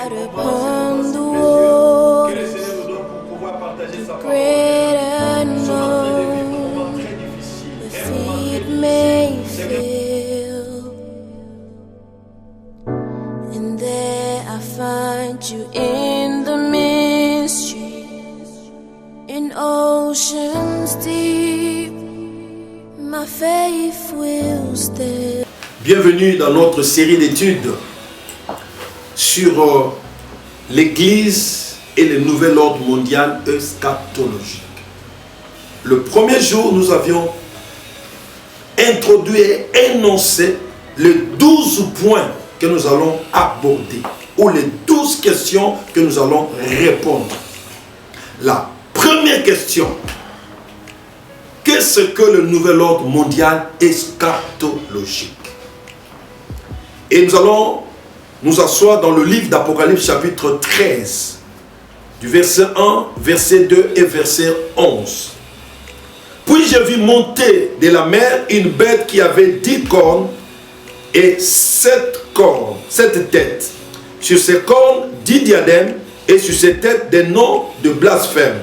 out upon the waters, great unknown, the feet may fail, and there I find you in the mystery, in oceans deep, my faith will stand. Bienvenue dans notre série d'études sur l'Église et le nouvel ordre mondial eschatologique. Le premier jour, nous avions introduit et énoncé les 12 points que nous allons aborder, ou les 12 questions que nous allons répondre. La première question: qu'est-ce que le nouvel ordre mondial eschatologique? Et nous allons nous asseoir dans le livre d'Apocalypse chapitre 13, du verset 1, verset 2 et verset 11. Puis j'ai vu monter de la mer une bête qui avait 10 cornes et 7 têtes. Sur ses cornes 10 diadèmes et sur ses têtes des noms de blasphème.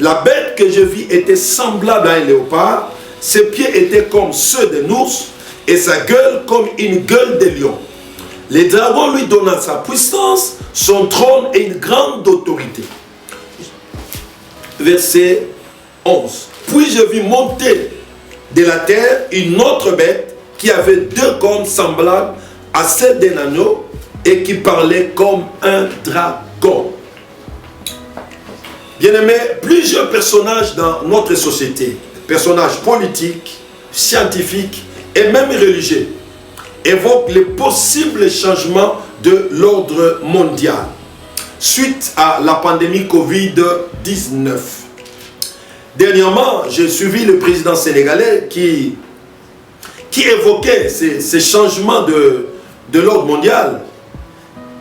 La bête que je vis était semblable à un léopard, ses pieds étaient comme ceux d'un ours et sa gueule comme une gueule de lion. Les dragons lui donnant sa puissance, son trône et une grande autorité. Verset 11. Puis je vis monter de la terre une autre bête qui avait 2 cornes semblables à celles d'un agneau et qui parlait comme un dragon. Bien-aimés, plusieurs personnages dans notre société, personnages politiques, scientifiques et même religieux, évoquent les possibles changements de l'ordre mondial suite à la pandémie Covid-19. Dernièrement, j'ai suivi le président sénégalais qui évoquait ces changements de l'ordre mondial.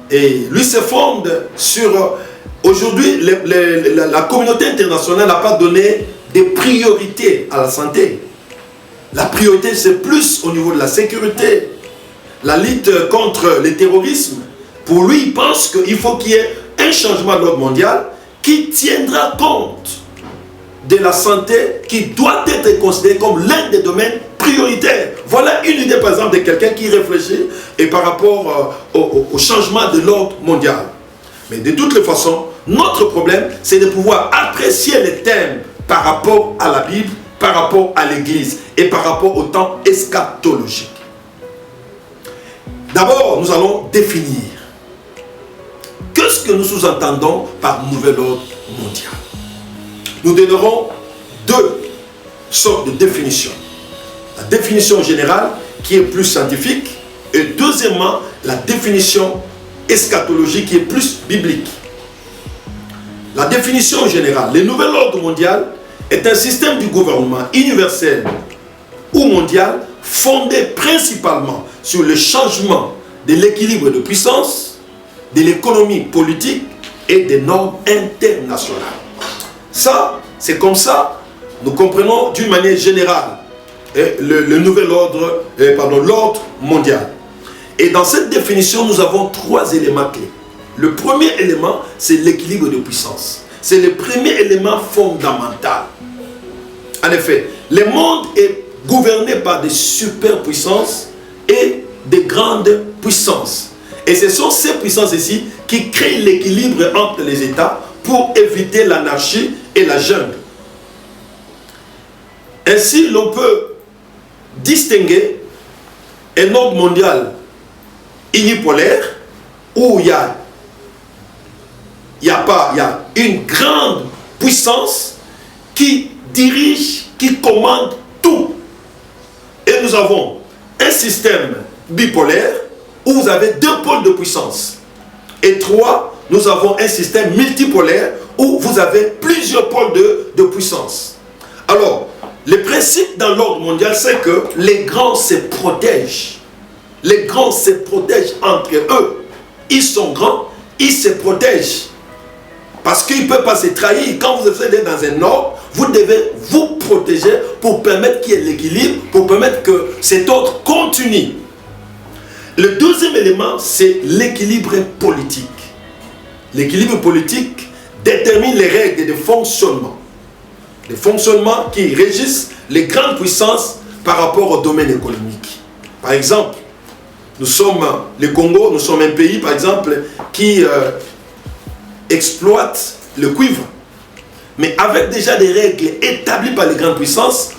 Et lui se fonde sur... Aujourd'hui, la communauté internationale n'a pas donné des priorités à la santé. La priorité, c'est plus au niveau de la sécurité, la lutte contre le terrorisme. Pour lui, il pense qu'il faut qu'il y ait un changement de l'ordre mondial qui tiendra compte de la santé, qui doit être considérée comme l'un des domaines prioritaires. Voilà une idée, par exemple, de quelqu'un qui réfléchit et par rapport au changement de l'ordre mondial. Mais de toutes les façons, notre problème, c'est de pouvoir apprécier les thèmes par rapport à la Bible, par rapport à l'Église et par rapport au temps eschatologique. D'abord, nous allons définir qu'est-ce que nous sous-entendons par nouvel ordre mondial. Nous donnerons 2 sortes de définitions. La définition générale qui est plus scientifique et deuxièmement, la définition eschatologique qui est plus biblique. La définition générale, le nouvel ordre mondial est un système du gouvernement universel ou mondial fondé principalement sur le changement de l'équilibre de puissance, de l'économie politique et des normes internationales. Ça, c'est comme ça, nous comprenons d'une manière générale le nouvel ordre, l'ordre mondial. Et dans cette définition, nous avons 3 éléments clés. Le premier élément, c'est l'équilibre de puissance. C'est le premier élément fondamental. En effet, le monde est gouverné par des superpuissances et des grandes puissances. Et ce sont ces puissances ici qui créent l'équilibre entre les États pour éviter l'anarchie et la jungle. Ainsi, l'on peut distinguer un ordre mondial unipolaire où il y a une grande puissance qui dirige, qui commande tout. Et nous avons un système bipolaire où vous avez 2 pôles de puissance. Et 3, nous avons un système multipolaire où vous avez plusieurs pôles de puissance. Alors, le principe dans l'ordre mondial, c'est que les grands se protègent. Les grands se protègent entre eux. Ils sont grands, ils se protègent. Parce qu'ils ne peuvent pas se trahir. Quand vous êtes dans un ordre, vous devez vous protéger pour permettre qu'il y ait l'équilibre, pour permettre que cet ordre continue. Le deuxième élément, c'est l'équilibre politique. L'équilibre politique détermine les règles de fonctionnement. Les fonctionnements qui régissent les grandes puissances par rapport au domaine économique. Par exemple, le Congo, nous sommes un pays, par exemple, qui exploite le cuivre. Mais avec déjà des règles établies par les grandes puissances,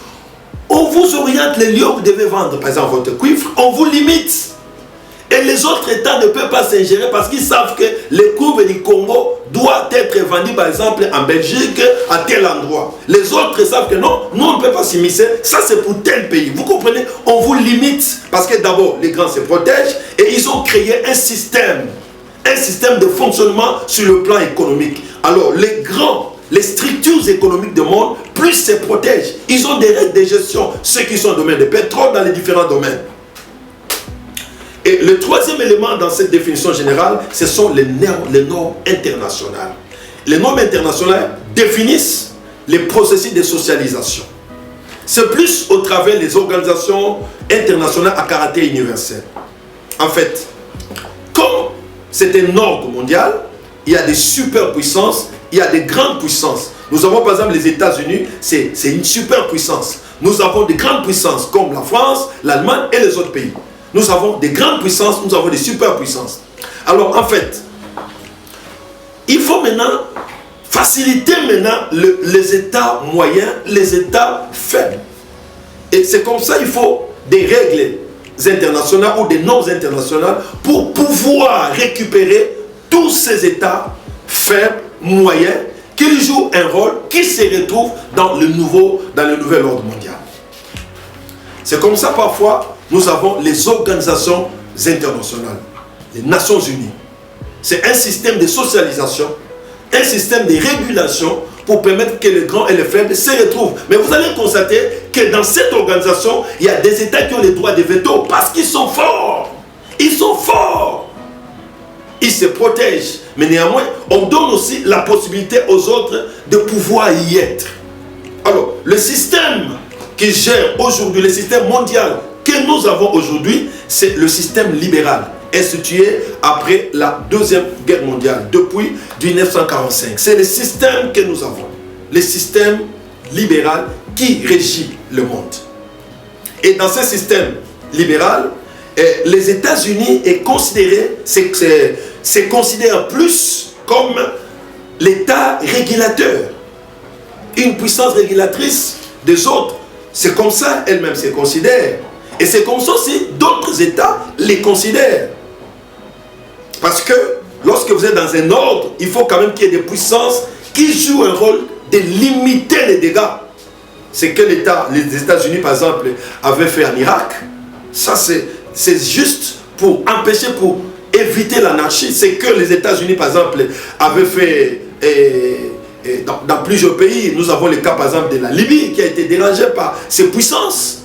on vous oriente les lieux où vous devez vendre, par exemple, votre cuivre, on vous limite. Et les autres États ne peuvent pas s'ingérer parce qu'ils savent que le cuivre du Congo doit être vendu, par exemple, en Belgique, à tel endroit. Les autres savent que non, nous on ne peut pas s'immiscer, ça c'est pour tel pays. Vous comprenez? On vous limite parce que d'abord, les grands se protègent et ils ont créé un système de fonctionnement sur le plan économique. Alors, les structures économiques du monde, plus se protègent. Ils ont des règles de gestion, ceux qui sont au domaine du pétrole, dans les différents domaines. Et le troisième élément dans cette définition générale, ce sont les normes internationales. Les normes internationales définissent les processus de socialisation. C'est plus au travers des organisations internationales à caractère universel. En fait, comme c'est un ordre mondial, il y a des superpuissances, il y a des grandes puissances. Nous avons par exemple les États-Unis, c'est une superpuissance. Nous avons des grandes puissances comme la France, l'Allemagne et les autres pays. Nous avons des grandes puissances, nous avons des superpuissances. Alors en fait, il faut maintenant faciliter les États moyens, les États faibles. Et c'est comme ça qu'il faut des règles internationales ou des normes internationales pour pouvoir récupérer tous ces États faibles, moyens, qui jouent un rôle, qui se retrouvent dans le nouvel ordre mondial. C'est comme ça parfois nous avons les organisations internationales, les Nations Unies. C'est un système de socialisation, un système de régulation pour permettre que les grands et les faibles se retrouvent. Mais vous allez constater que dans cette organisation, il y a des États qui ont les droits de veto parce qu'ils sont forts. Ils sont forts. Ils se protègent. Mais néanmoins, on donne aussi la possibilité aux autres de pouvoir y être. Alors, le système qui gère aujourd'hui, le système mondial que nous avons aujourd'hui, c'est le système libéral, institué après la Deuxième Guerre mondiale, depuis 1945. C'est le système que nous avons, le système libéral qui régit le monde. Et dans ce système libéral, les États-Unis se considèrent plus comme l'État régulateur, une puissance régulatrice des autres. C'est comme ça elle-même se considère. Et c'est comme ça aussi d'autres États les considèrent. Parce que lorsque vous êtes dans un ordre, il faut quand même qu'il y ait des puissances qui jouent un rôle de limiter les dégâts. C'est que les États-Unis, par exemple, avaient fait en Irak. Ça, c'est juste pour empêcher, pour éviter l'anarchie. C'est que les États-Unis, par exemple, avaient fait dans plusieurs pays. Nous avons le cas, par exemple, de la Libye, qui a été dérangée par ces puissances.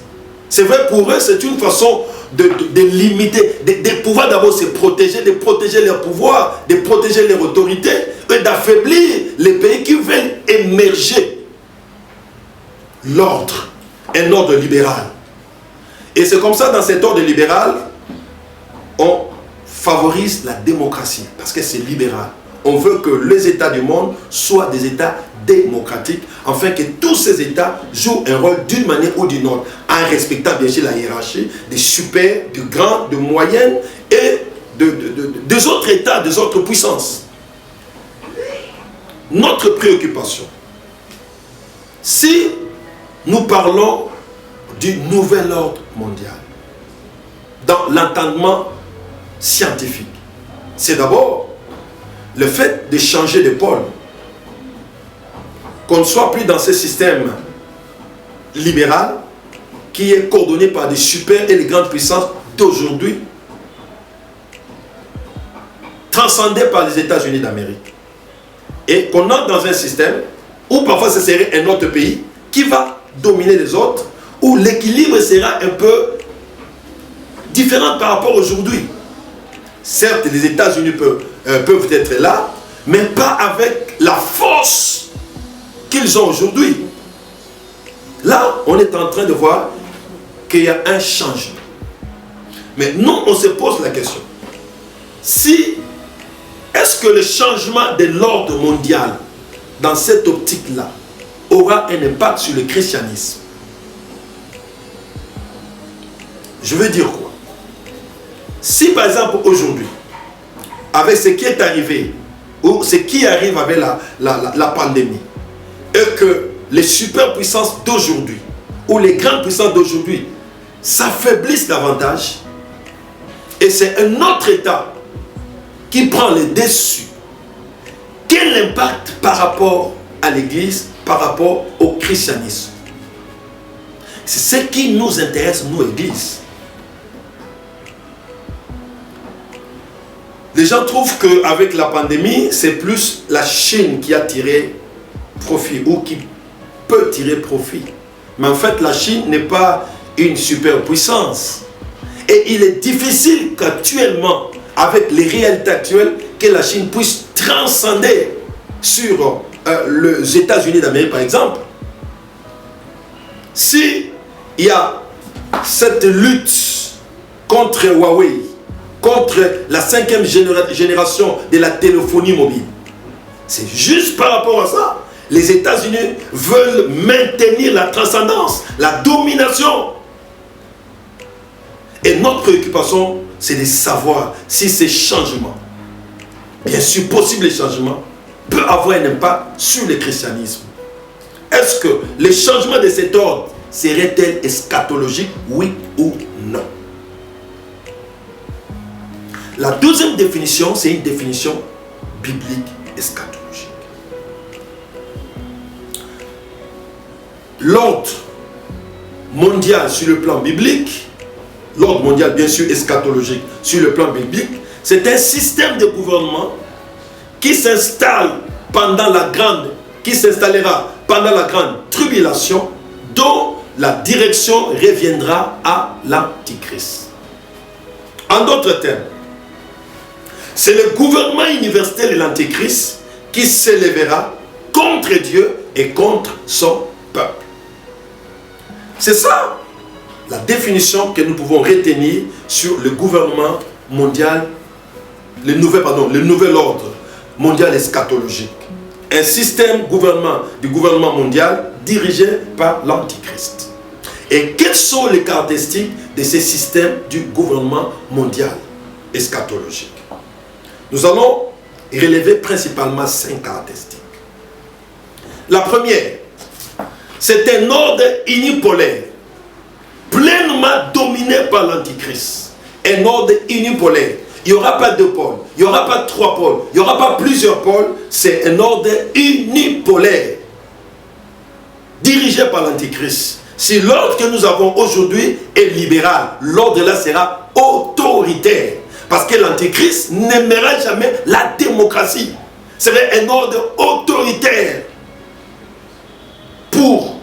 C'est vrai, pour eux, c'est une façon de limiter, de pouvoir d'abord se protéger, de protéger leur pouvoir, de protéger leur autorité, et d'affaiblir les pays qui veulent émerger l'ordre, un ordre libéral. Et c'est comme ça, dans cet ordre libéral, on favorise la démocratie, parce que c'est libéral. On veut que les États du monde soient des États démocratiques, afin que tous ces États jouent un rôle d'une manière ou d'une autre, en respectant bien sûr la hiérarchie des super, du grand, de moyenne et des autres États, des autres puissances. Notre préoccupation, si nous parlons du nouvel ordre mondial, dans l'entendement scientifique, c'est d'abord le fait de changer de pôle, qu'on ne soit plus dans ce système libéral qui est coordonné par des super et les grandes puissances d'aujourd'hui, transcendé par les États-Unis d'Amérique. Et qu'on entre dans un système où parfois ce serait un autre pays qui va dominer les autres, où l'équilibre sera un peu différent par rapport à aujourd'hui. Certes, les États-Unis peuvent être là, mais pas avec la force qu'ils ont aujourd'hui. Là, on est en train de voir qu'il y a un changement. Mais nous, on se pose la question. Si Est-ce que le changement de l'ordre mondial dans cette optique-là aura un impact sur le christianisme? Je veux dire quoi? Si par exemple aujourd'hui, avec ce qui est arrivé, ou ce qui arrive avec la pandémie, et que les superpuissances d'aujourd'hui, ou les grandes puissances d'aujourd'hui, s'affaiblissent davantage, et c'est un autre État qui prend le dessus, quel impact par rapport à l'Église, par rapport au christianisme? C'est ce qui nous intéresse, nous, Église. Les gens trouvent qu'avec la pandémie, c'est plus la Chine qui a tiré profit ou qui peut tirer profit. Mais en fait, la Chine n'est pas une superpuissance. Et il est difficile qu'actuellement, avec les réalités actuelles, que la Chine puisse transcender sur les États-Unis d'Amérique, par exemple. Si il y a cette lutte contre Huawei, contre la 5e génération de la téléphonie mobile, c'est juste par rapport à ça. Les États-Unis veulent maintenir la transcendance, la domination. Et notre préoccupation, c'est de savoir si ces changements, bien sûr possibles changements, peuvent avoir un impact sur le christianisme. Est-ce que les changements de cet ordre seraient-ils eschatologiques, oui ou non? La deuxième définition, c'est une définition biblique eschatologique. L'ordre mondial sur le plan biblique, l'ordre mondial bien sûr eschatologique sur le plan biblique, c'est un système de gouvernement qui s'installera pendant la grande tribulation, dont la direction reviendra à l'Antichrist. En d'autres termes, c'est le gouvernement universel de l'Antichrist qui s'élèvera contre Dieu et contre son peuple. C'est ça la définition que nous pouvons retenir sur le gouvernement mondial, le nouvel ordre mondial eschatologique. Un système du gouvernement mondial dirigé par l'Antichrist. Et quelles sont les caractéristiques de ce système du gouvernement mondial eschatologique? Nous allons relever principalement 5 caractéristiques. La première, c'est un ordre unipolaire, pleinement dominé par l'Antichrist. Un ordre unipolaire. Il n'y aura pas 2 pôles, il n'y aura pas 3 pôles, il n'y aura pas plusieurs pôles. C'est un ordre unipolaire, dirigé par l'Antichrist. Si l'ordre que nous avons aujourd'hui est libéral, l'ordre là sera autoritaire. Parce que l'Antichrist n'aimera jamais la démocratie. C'est un ordre autoritaire pour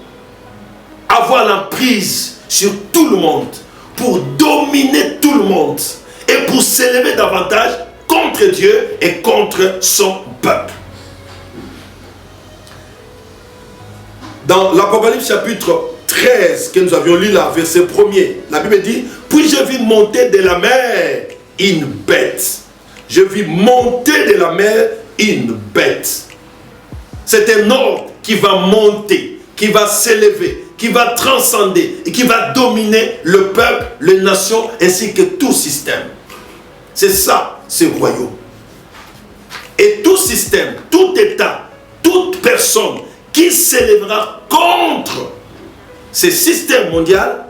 avoir l'emprise sur tout le monde, pour dominer tout le monde et pour s'élever davantage contre Dieu et contre son peuple. Dans l'Apocalypse chapitre 13, que nous avions lu là, verset 1er, la Bible dit: puis je vis monter de la mer une bête. Je vis monter de la mer une bête. C'est un ordre qui va monter, qui va s'élever, qui va transcender et qui va dominer le peuple, les nations ainsi que tout système. C'est ça, ce royaume. Et tout système, tout État, toute personne qui s'élèvera contre ce système mondial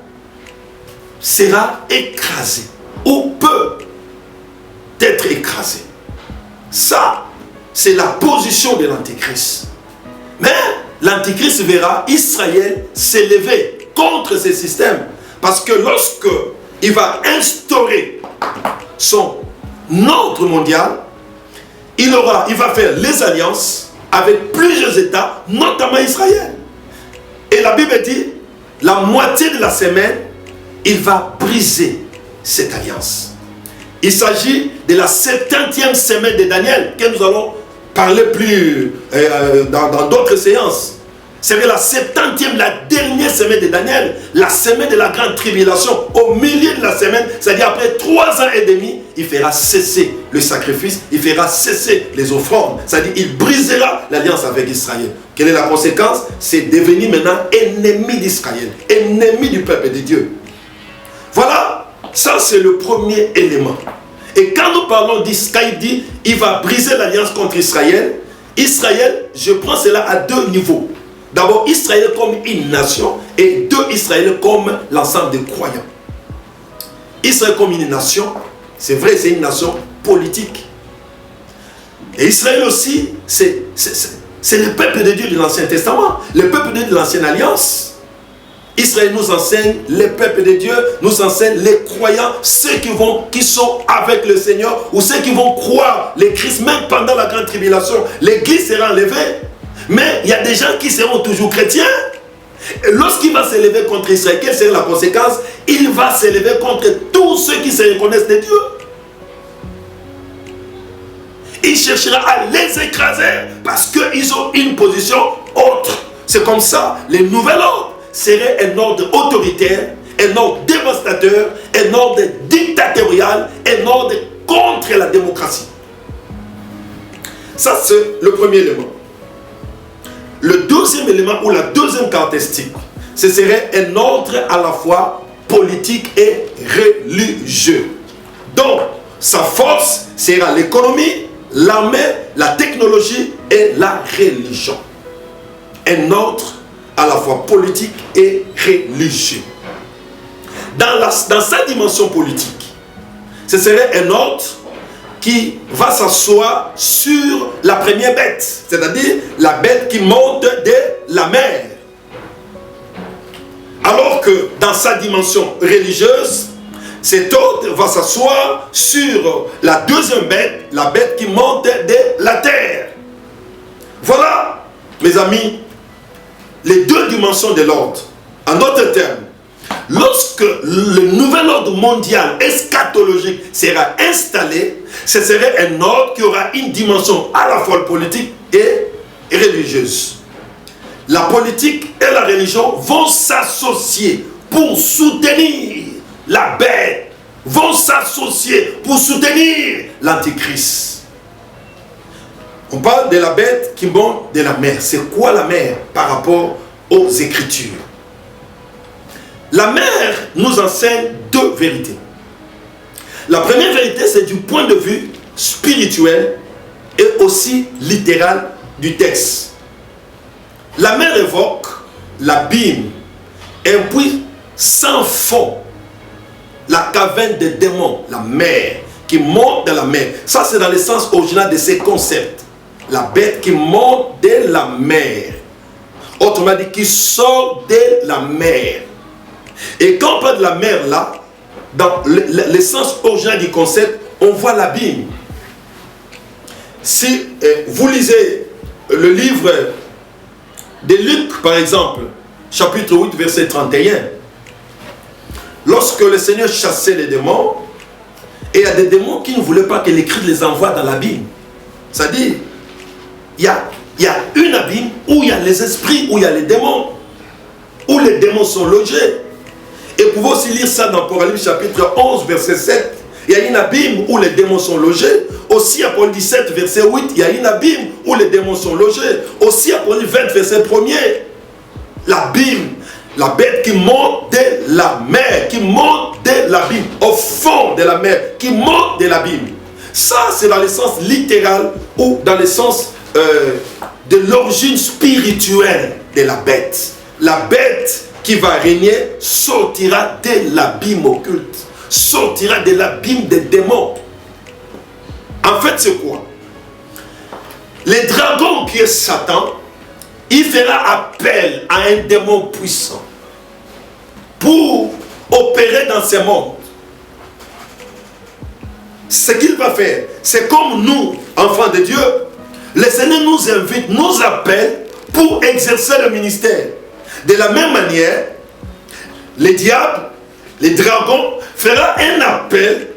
sera écrasé ou peut être écrasé. Ça, c'est la position de l'Antichrist. Mais l'Antichrist verra Israël s'élever contre ce système. Parce que lorsque il va instaurer son ordre mondial, il va faire les alliances avec plusieurs États, notamment Israël. Et la Bible dit, la moitié de la semaine, il va briser cette alliance. Il s'agit de la 70e semaine de Daniel, que nous allons parler plus dans d'autres séances. serait la 70e, la dernière semaine de Daniel, la semaine de la grande tribulation. Au milieu de la semaine, c'est-à-dire après 3 ans et demi, il fera cesser le sacrifice, il fera cesser les offrandes. C'est-à-dire il brisera l'alliance avec Israël. Quelle est la conséquence? C'est devenir maintenant ennemi d'Israël, ennemi du peuple de Dieu. Voilà, ça c'est le premier élément. Et quand nous parlons d'Israël, dit il va briser l'alliance contre Israël. Israël, je prends cela à 2 niveaux. D'abord, Israël comme une nation et 2, Israël comme l'ensemble des croyants. Israël comme une nation, c'est vrai, c'est une nation politique. Et Israël aussi, c'est le peuple de Dieu de l'Ancien Testament, le peuple de Dieu de l'Ancienne Alliance. Israël nous enseigne, les peuples de Dieu nous enseignent, les croyants, ceux qui sont avec le Seigneur ou ceux qui vont croire les Christ, même pendant la grande tribulation, l'Église sera enlevée. Mais il y a des gens qui seront toujours chrétiens. Et lorsqu'il va s'élever contre Israël, quelle sera la conséquence? Il va s'élever contre tous ceux qui se reconnaissent de Dieu. Il cherchera à les écraser parce qu'ils ont une position autre. C'est comme ça, le nouvel ordre serait un ordre autoritaire, un ordre dévastateur, un ordre dictatorial, un ordre contre la démocratie. Ça, c'est le premier élément. Le deuxième élément ou la deuxième caractéristique, ce serait un ordre à la fois politique et religieux. Donc, sa force sera l'économie, l'armée, la technologie et la religion. Un ordre à la fois politique et religieux. Dans sa dimension politique, ce serait un ordre qui va s'asseoir sur la première bête, c'est-à-dire la bête qui monte de la mer. Alors que dans sa dimension religieuse, cet ordre va s'asseoir sur la deuxième bête, la bête qui monte de la terre. Voilà, mes amis, les 2 dimensions de l'ordre. En d'autres termes, lorsque le nouvel ordre mondial eschatologique sera installé, ce serait un ordre qui aura une dimension à la fois politique et religieuse. La politique et la religion vont s'associer pour soutenir la bête, vont s'associer pour soutenir l'antichrist. On parle de la bête qui monte de la mer. C'est quoi la mer par rapport aux Écritures? La mer nous enseigne 2 vérités. La première vérité, c'est du point de vue spirituel et aussi littéral du texte. La mer évoque l'abîme, un puits sans fond, la caverne des démons, la mer qui monte de la mer. Ça, c'est dans le sens original de ces concepts. La bête qui monte de la mer. Autrement dit, qui sort de la mer. Et quand on parle de la mer là, dans le sens original du concept, on voit l'abîme. Si vous lisez le livre de Luc, par exemple, chapitre 8, verset 31, lorsque le Seigneur chassait les démons, et il y a des démons qui ne voulaient pas que les Christ les envoie dans l'abîme. C'est-à-dire, il y a une abîme où il y a les esprits, où il y a les démons, où les démons sont logés. Et vous pouvez aussi lire ça dans Apocalypse chapitre 11, verset 7. Il y a une abîme où les démons sont logés. Aussi, Apocalypse 17, verset 8, il y a une abîme où les démons sont logés. Aussi, Apocalypse 20, verset 1er, l'abîme, la bête qui monte de la mer, qui monte de l'abîme, au fond de la mer, qui monte de l'abîme. Ça, c'est dans le sens littéral ou dans le sens de l'origine spirituelle de la bête. La bête qui va régner sortira de l'abîme occulte, sortira de l'abîme des démons. En fait, c'est quoi? Le dragon qui est Satan, il fera appel à un démon puissant pour opérer dans ce monde. Ce qu'il va faire, c'est comme nous, enfants de Dieu, le Seigneur nous invite, nous appelle pour exercer le ministère. De la même manière, le diable, le dragon, fera un appel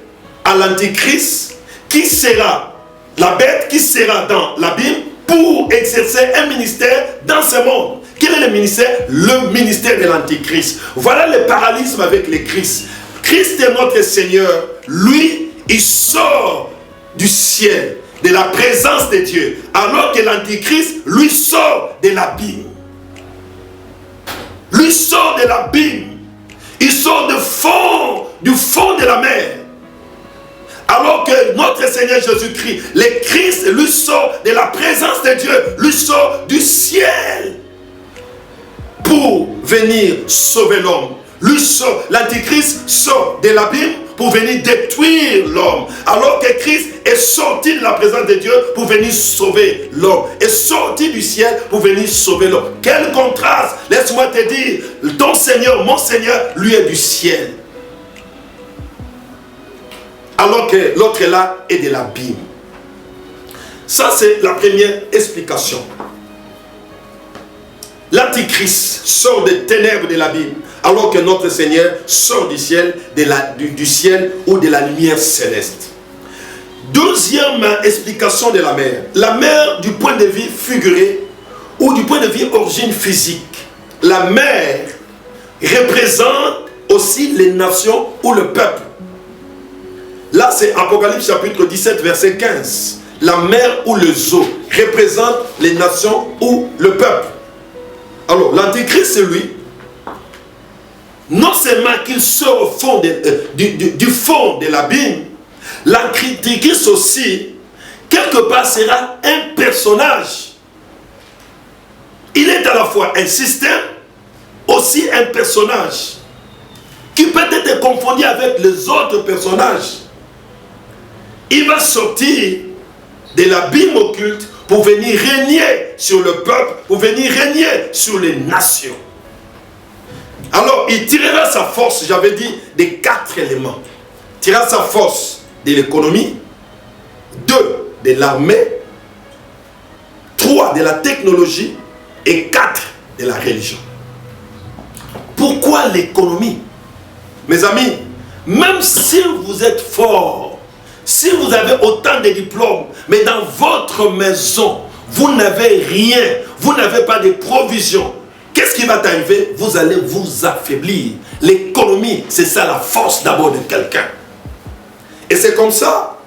à l'antichrist qui sera la bête qui sera dans l'abîme pour exercer un ministère dans ce monde, qui Quel est le ministère? Le ministère de l'Antichrist. Voilà le parallélisme avec le Christ. Christ est notre Seigneur. Lui, il sort du ciel, de la présence de Dieu. Alors que l'Antichrist, lui, sort de l'abîme. Lui sort de l'abîme. Il sort du fond de la mer. Alors que notre Seigneur Jésus-Christ, le Christ, lui sort de la présence de Dieu, lui sort du ciel pour venir sauver l'homme. L'Antichrist sort de l'abîme pour venir détruire l'homme. Alors que Christ est sorti de la présence de Dieu pour venir sauver l'homme. Est sorti du ciel pour venir sauver l'homme. Quel contraste! Laisse-moi te dire, ton Seigneur, mon Seigneur, lui est du ciel. Alors que l'autre là est de l'abîme. Ça, c'est la première explication. L'Antichrist sort des ténèbres de l'abîme, alors que notre Seigneur sort du ciel, du ciel ou de la lumière céleste. Deuxième explication de la mer. La mer, du point de vue figuré ou du point de vue origine physique, la mer représente aussi les nations ou le peuple. Là, c'est Apocalypse chapitre 17, verset 15. La mer ou le zoo représente les nations ou le peuple. Alors, l'Antichrist, c'est lui. Non seulement qu'il sort au fond du fond de l'abîme, l'Antichrist aussi, quelque part, sera un personnage. Il est à la fois un système, aussi un personnage, qui peut être confondu avec les autres personnages. Il va sortir de l'abîme occulte pour venir régner sur le peuple, pour venir régner sur les nations. Alors, il tirera sa force, j'avais dit, des 4 éléments. Il tirera sa force de l'économie, 2 de l'armée, 3 de la technologie et 4 de la religion. Pourquoi l'économie? Mes amis, même si vous êtes fort, si vous avez autant de diplômes, mais dans votre maison, vous n'avez rien, vous n'avez pas de provisions, qu'est-ce qui va t'arriver? Vous allez vous affaiblir. L'économie, c'est ça la force d'abord de quelqu'un. Et c'est comme ça,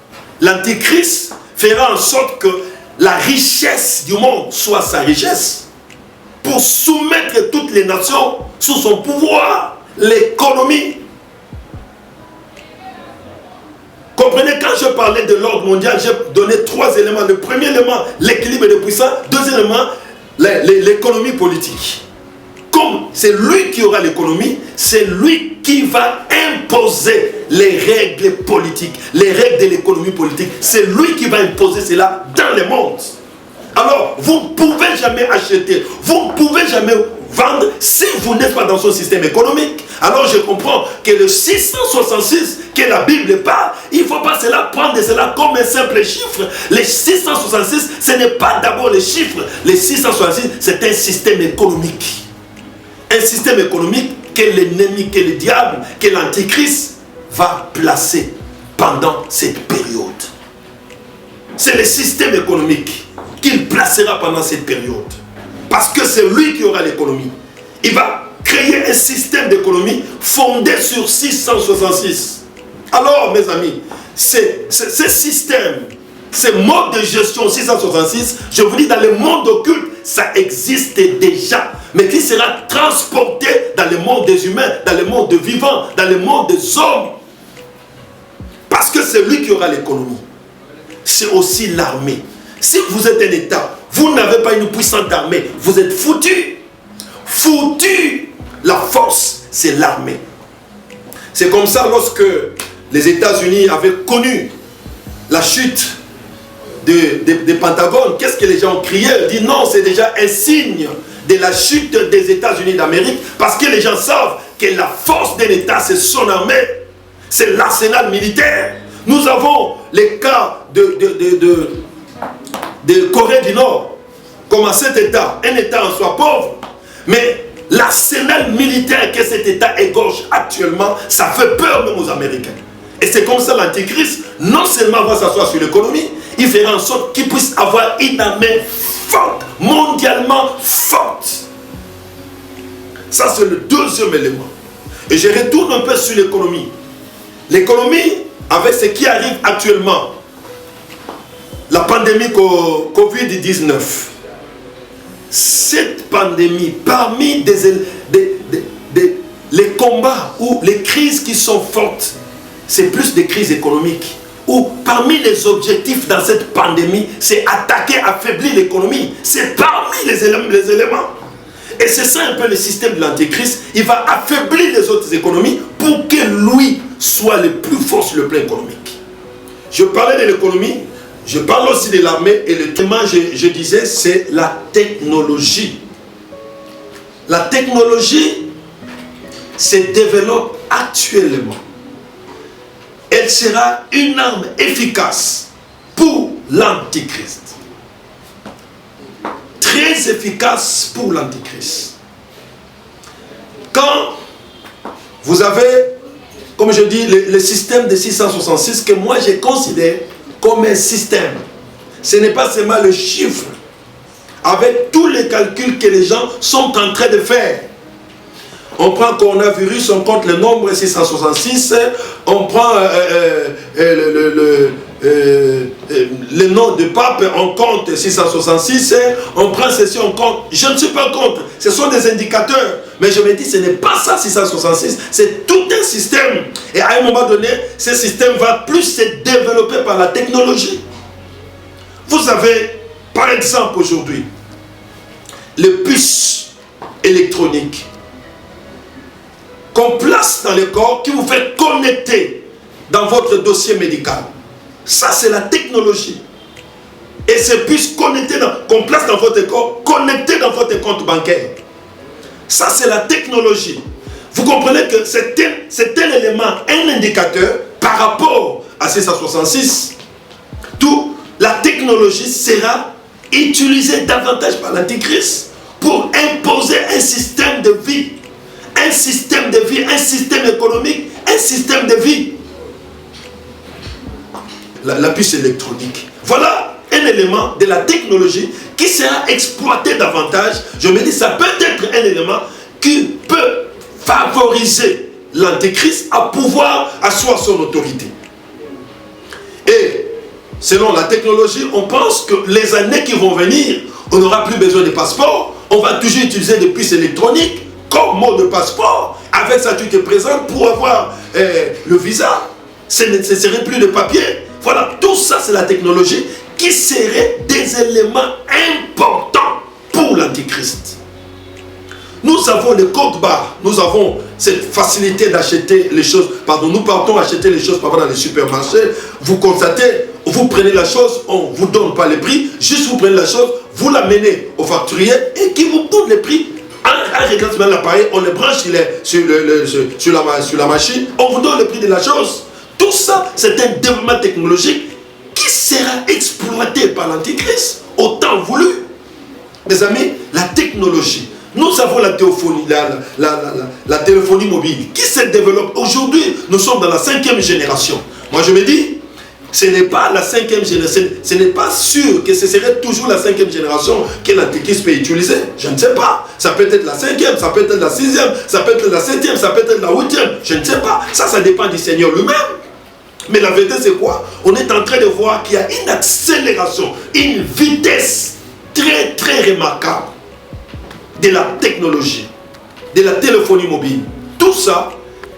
l'Antichrist fera en sorte que la richesse du monde soit sa richesse, pour soumettre toutes les nations sous son pouvoir, l'économie. Comprenez, quand je parlais de l'ordre mondial, j'ai donné 3 éléments. Le premier élément, l'équilibre des puissants. Deuxièmement, l'économie politique. Comme c'est lui qui aura l'économie, c'est lui qui va imposer les règles politiques, les règles de l'économie politique. C'est lui qui va imposer cela dans le monde. Alors, vous ne pouvez jamais acheter, vous ne pouvez jamais vendre si vous n'êtes pas dans son système économique. Alors je comprends que le 666 que la Bible parle, il ne faut pas prendre cela comme un simple chiffre. Les 666, ce n'est pas d'abord les chiffres. Les 666, c'est un système économique. Un système économique que l'ennemi, que le diable, que l'Antichrist va placer pendant cette période. C'est le système économique qu'il placera pendant cette période. Parce que c'est lui qui aura l'économie. Il va créer un système d'économie fondé sur 666. Alors, mes amis, ce système, ce mode de gestion 666, je vous dis, dans le monde occulte, ça existe déjà. Mais qui sera transporté dans le monde des humains, dans le monde des vivants, dans le monde des hommes. Parce que c'est lui qui aura l'économie. C'est aussi l'armée. Si vous êtes un État, vous n'avez pas une puissante armée, vous êtes foutu. Foutu. La force, c'est l'armée. C'est comme ça lorsque les États-Unis avaient connu la chute des Pentagones. Qu'est-ce que les gens ont crié? Ils disent non, c'est déjà un signe de la chute des États-Unis d'Amérique, parce que les gens savent que la force d'un État, c'est son armée, c'est l'arsenal militaire. Nous avons les cas de Corée du Nord, comme à cet État, un État en soi pauvre, mais l'arsenal militaire que cet État égorge actuellement, ça fait peur même aux Américains. Et c'est comme ça l'Antichrist, non seulement va s'asseoir sur l'économie, il fera en sorte qu'il puisse avoir une armée forte, mondialement forte. Ça, c'est le deuxième élément. Et je retourne un peu sur l'économie. L'économie, avec ce qui arrive actuellement, la pandémie Covid-19, cette pandémie, parmi les combats ou les crises qui sont fortes, c'est plus des crises économiques. Ou parmi les objectifs dans cette pandémie, c'est attaquer, affaiblir l'économie. C'est parmi les éléments. Et c'est ça un peu le système de l'Antéchrist. Il va affaiblir les autres économies pour que lui soit le plus fort sur le plan économique. Je parlais de l'économie, je parle aussi de l'armée, et le thème, je disais, c'est la technologie. La technologie se développe actuellement. Elle sera une arme efficace pour l'Antichrist. Très efficace pour l'Antichrist. Quand vous avez, comme je dis, le système de 666, que moi je considère comme un système. Ce n'est pas seulement le chiffre, avec tous les calculs que les gens sont en train de faire. On prend coronavirus, on compte le nombre 666, on prend le nom de pape, on compte 666, on prend ceci, on compte. Je ne suis pas contre, ce sont des indicateurs. Mais je me dis, ce n'est pas ça 666, c'est tout un système. Et à un moment donné, ce système va plus se développer par la technologie. Vous avez, par exemple aujourd'hui, les puces électroniques qu'on place dans le corps, qui vous fait connecter dans votre dossier médical. Ça, c'est la technologie. Et ces puces connectées, qu'on place dans votre corps, connectées dans votre compte bancaire. Ça, c'est la technologie. Vous comprenez que c'est un élément, un indicateur par rapport à 666. Tout, la technologie sera utilisée davantage par l'Antichrist pour imposer un système de vie. Un système de vie, un système économique, un système de vie. La puce électronique. Voilà un élément de la technologie qui sera exploité davantage. Je me dis, ça peut être un élément qui peut favoriser l'Antéchrist à pouvoir asseoir son autorité. Et selon la technologie, on pense que les années qui vont venir, on n'aura plus besoin de passeport. On va toujours utiliser des puces électroniques comme mot de passeport. Avec ça, tu te présentes pour avoir le visa. Ce ne serait plus de papier. Voilà, tout ça, c'est la technologie qui serait des éléments importants pour l'Antichrist. Nous avons les codes barres, nous avons cette facilité d'acheter les choses. Pardon, nous partons acheter les choses parfois dans les supermarchés. Vous constatez, vous prenez la chose, on ne vous donne pas les prix. Juste vous prenez la chose, vous l'amenez au facturier et qui vous donne les prix. En regardant l'appareil, on le branche sur la machine, on vous donne le prix de la chose. Tout ça, c'est un développement technologique qui sera exploité par l'Antichrist au temps voulu. Mes amis, la technologie. Nous avons la téléphonie mobile qui se développe. Aujourd'hui, nous sommes dans la 5e génération. Moi, je me dis, ce n'est pas la 5e génération, ce n'est pas sûr que ce serait toujours la 5e génération que l'Antichrist peut utiliser. Je ne sais pas. Ça peut être la 5e, ça peut être la 6e, ça peut être la 7e, ça peut être la 8e. Je ne sais pas. Ça dépend du Seigneur lui-même. Mais la vérité, c'est quoi? On est en train de voir qu'il y a une accélération, une vitesse très, très remarquable de la technologie, de la téléphonie mobile. Tout ça,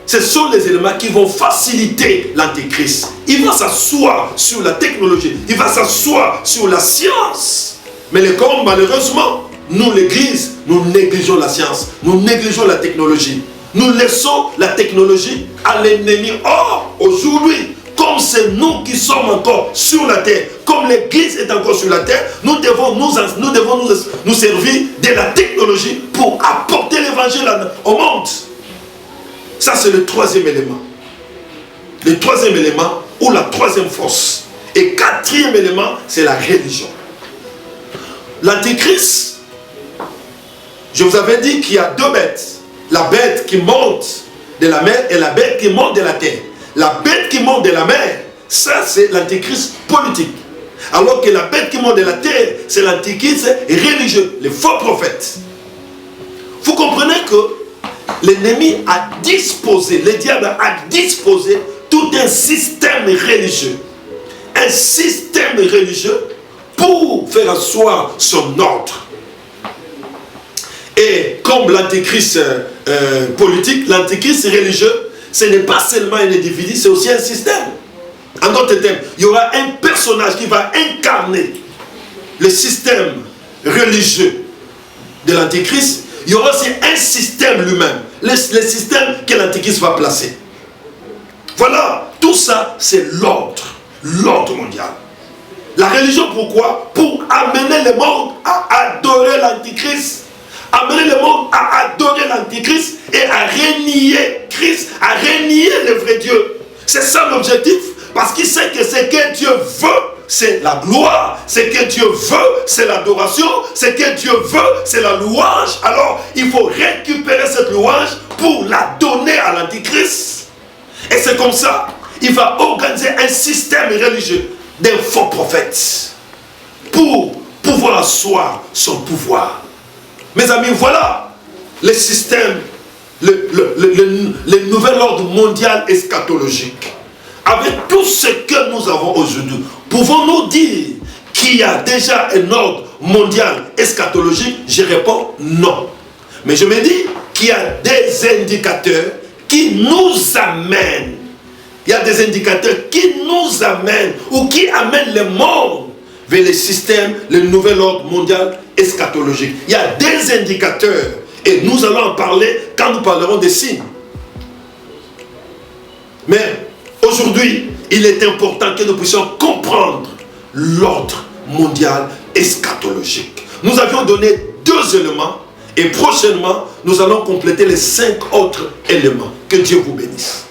ce sont les éléments qui vont faciliter l'Antéchrist. Il va s'asseoir sur la technologie, il va s'asseoir sur la science. Mais comme malheureusement, nous l'Église, nous négligeons la science, nous négligeons la technologie. Nous laissons la technologie à l'ennemi. Or, aujourd'hui, comme c'est nous qui sommes encore sur la terre, comme l'Église est encore sur la terre, nous devons nous servir de la technologie pour apporter l'évangile au monde. Ça, c'est le troisième élément. Le troisième élément, ou la troisième force. Et quatrième élément, c'est la religion. L'Antéchrist, je vous avais dit qu'il y a deux bêtes. La bête qui monte de la mer et la bête qui monte de la terre. La bête qui monte de la mer, ça c'est l'Antéchrist politique. Alors que la bête qui monte de la terre, c'est l'Antéchrist religieux, les faux prophètes. Vous comprenez que l'ennemi a disposé, le diable a disposé tout un système religieux. Un système religieux pour faire asseoir son ordre. Et comme l'antéchrist politique, l'antéchrist religieux, ce n'est pas seulement un individu, c'est aussi un système. En d'autres termes, il y aura un personnage qui va incarner le système religieux de l'antéchrist. Il y aura aussi un système lui-même, le système que l'antéchrist va placer. Voilà, tout ça, c'est l'ordre mondial. La religion, pourquoi? Pour amener le monde à adorer l'antéchrist. Amener le monde à adorer l'antéchrist et à renier Christ, à renier le vrai Dieu. C'est ça l'objectif. Parce qu'il sait que ce que Dieu veut, c'est la gloire. Ce que Dieu veut, c'est l'adoration. Ce que Dieu veut, c'est la louange. Alors, il faut récupérer cette louange pour la donner à l'antéchrist. Et c'est comme ça, il va organiser un système religieux d'un faux prophète pour pouvoir asseoir son pouvoir. Mes amis, voilà le système, le nouvel ordre mondial eschatologique. Avec tout ce que nous avons aujourd'hui, pouvons-nous dire qu'il y a déjà un ordre mondial eschatologique? Je réponds non. Mais je me dis qu'il y a des indicateurs qui nous amènent. Il y a des indicateurs qui nous amènent ou qui amènent le monde vers le système, le nouvel ordre mondial eschatologique. Il y a des indicateurs et nous allons en parler quand nous parlerons des signes. Mais aujourd'hui, il est important que nous puissions comprendre l'ordre mondial eschatologique. Nous avions donné 2 éléments et prochainement, nous allons compléter les 5 autres éléments. Que Dieu vous bénisse.